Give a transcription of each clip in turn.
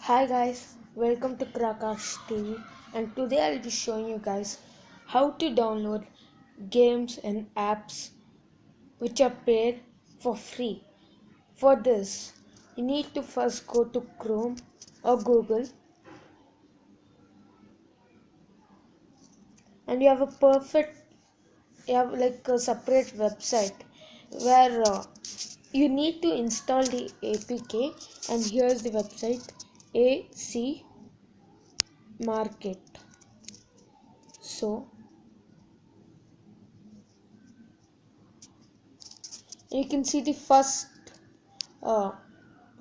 Hi guys, welcome to Krakash TV, and today I'll be showing you guys how to download games and apps which are paid for free. For this, you need to first go to Chrome or Google, and you have like a separate website where you need to install the APK, and here's the website acmarket. So you can see the uh,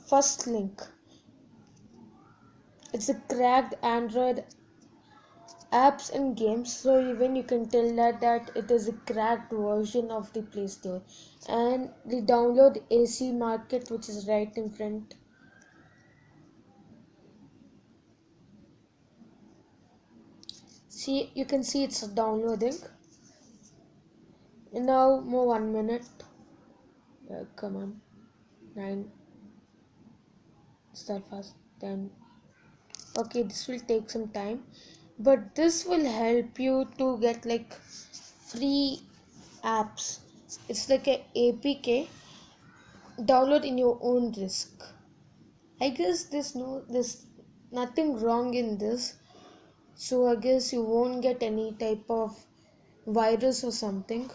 first link. It's a cracked Android apps and games, so even you can tell that it is a cracked version of the Play Store. And the download AC Market, which is right in front. See, you can see it's downloading. And now more 1 minute. Come on, 9. Start fast. 10. Okay, this will take some time, but this will help you to get like free apps. It's like a APK. Download in your own risk. I guess there's nothing wrong in this, so I guess you won't get any type of virus or something.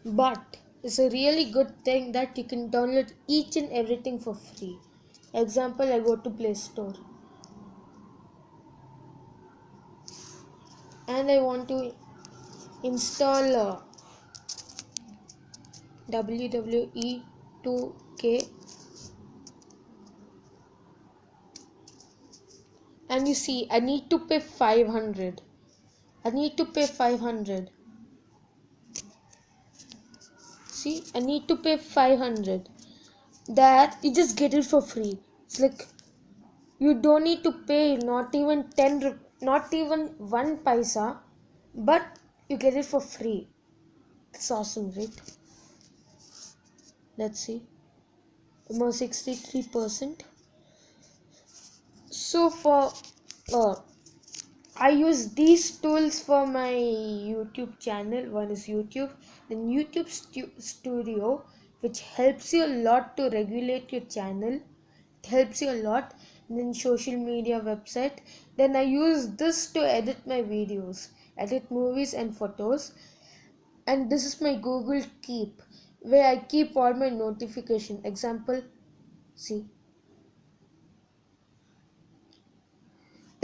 But it's a really good thing that you can download each and everything for free. Example, I go to Play Store and I want to install WWE 2K, and you see I need to pay 500. I need to pay 500. See, I need to pay 500. That you just get it for free. It's like you don't need to pay not even not even 1 paisa, but you get it for free. It's awesome, right? Let's see. Almost 63%. So for uh, I use these tools for my YouTube channel. One is YouTube, then YouTube Studio, which helps you a lot to regulate your channel. It helps you a lot. And then social media website. Then I use this to edit my videos, edit movies and photos. And this is my Google Keep, where I keep all my notification. Example, see.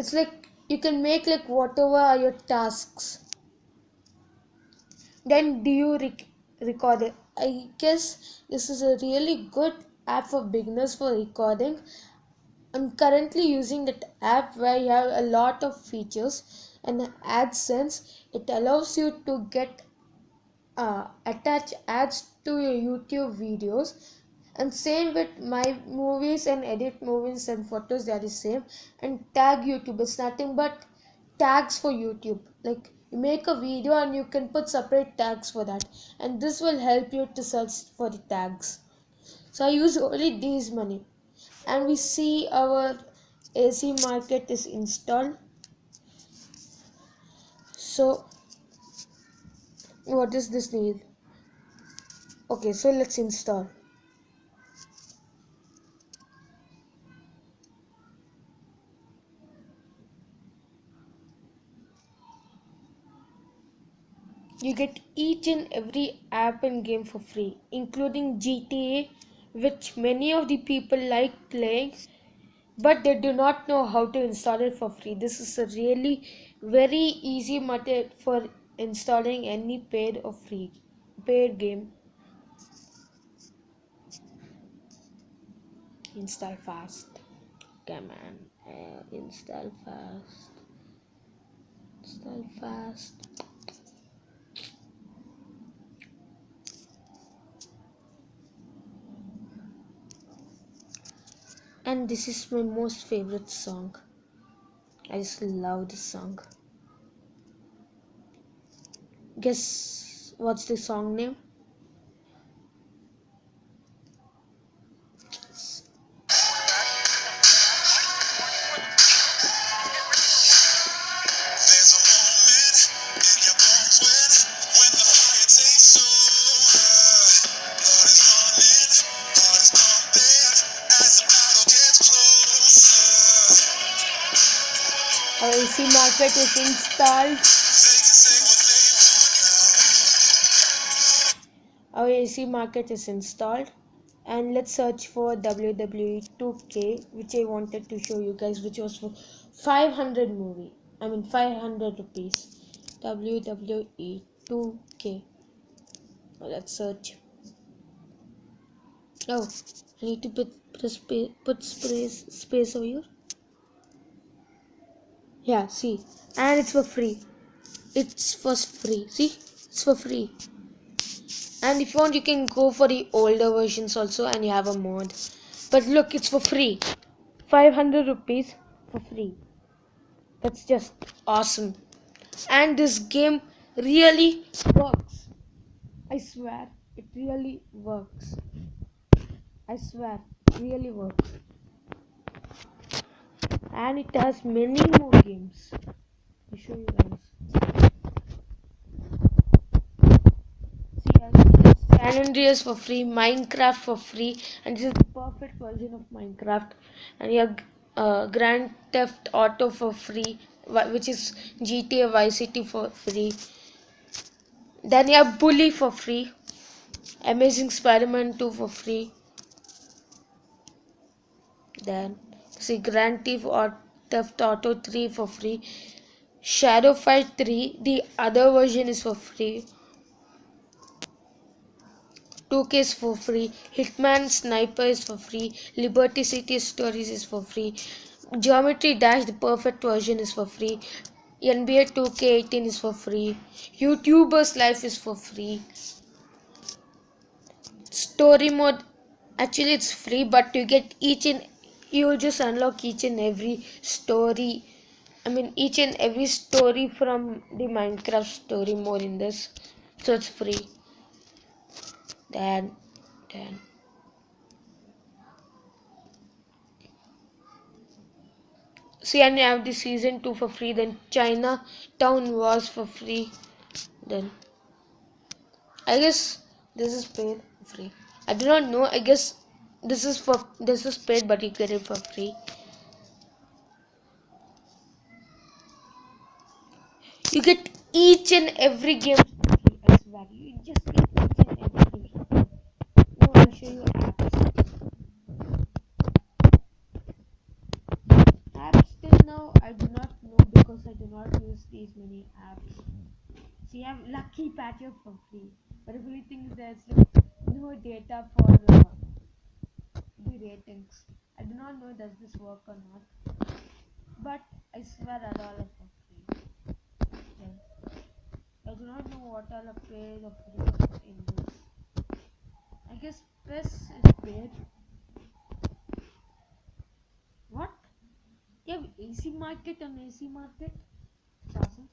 It's like you can make like whatever are your tasks. Then do you record it? I guess this is a really good app for beginners for recording. I'm currently using that app where you have a lot of features, and AdSense, it allows you to get attach ads to your YouTube videos. And same with my movies, and edit movies and photos, they are the same. And tag YouTube, it's nothing but tags for YouTube. Like you make a video and you can put separate tags for that, and this will help you to search for the tags. So I use only these money, and we see our AC Market is installed. So what does this need? Okay, so let's install. You get each and every app and game for free, including GTA, which many of the people like playing, but they do not know how to install it for free. This is a really very easy method for installing any paid or free paid game. Install fast. Come on, install fast. Install fast. And this is my most favorite song. I just love this song. Guess what's the song name? AC Market is installed. Our AC Market is installed. And let's search for WWE 2K, which I wanted to show you guys, which was for 500 movie. I mean 500 rupees. WWE 2K. Let's search. Oh, I need to put space over here. Yeah, see, and it's for free. It's for free. See, it's for free. And if you want, you can go for the older versions also, and you have a mod. But look, it's for free. 500 rupees for free. That's just awesome. And this game really works. I swear, it really works. I swear, it really works. And it has many more games. I'll show you guys. See, San Andreas for free, Minecraft for free, and this is the perfect version of Minecraft. And you have Grand Theft Auto for free, which is GTA Vice City for free. Then you have Bully for free, Amazing Spider-Man 2 for free. Then see Theft Auto 3 for free. Shadow Fight 3, the other version is for free. 2K is for free. Hitman Sniper is for free. Liberty City Stories is for free. Geometry Dash, the perfect version, is for free. NBA 2K18 is for free. YouTuber's Life is for free. Story mode, actually it's free, but you just unlock each and every story. I mean each and every story from the Minecraft story mode in this. So it's free. Then see, and you have the season 2 for free. Then Chinatown Wars for free. Then I guess this is paid free. I do not know. I guess this is paid, but you get it for free. You get each and every game for free. I swear, you just get each and every game for free. Now I'll show you apps. Apps till now I do not know because I do not use these many apps. See, I have Lucky Patcher for free, but the only thing is there's no data for the ratings. I do not know does this work or not, but I swear all are for free. Okay. I do not know what all are paid or free in this. I guess press is paid. What? You have AC Market and AC Market? It's awesome.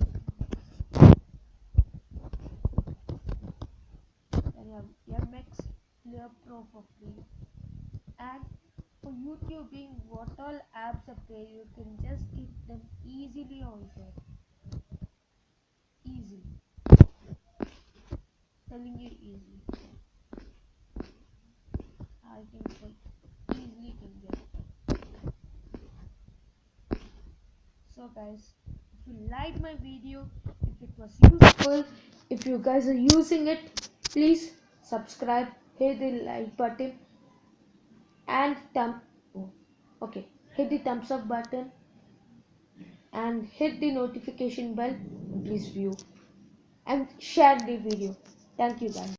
Then you have Max Player Pro for free. And for YouTubing, what all apps are paid, you can just get them easily also. Easy. Telling you easy. I can say easily can get. So guys, if you liked my video, if it was useful, if you guys are using it, please subscribe, hit the like button and hit the thumbs up button and hit the notification bell and please view and share the video. Thank you guys.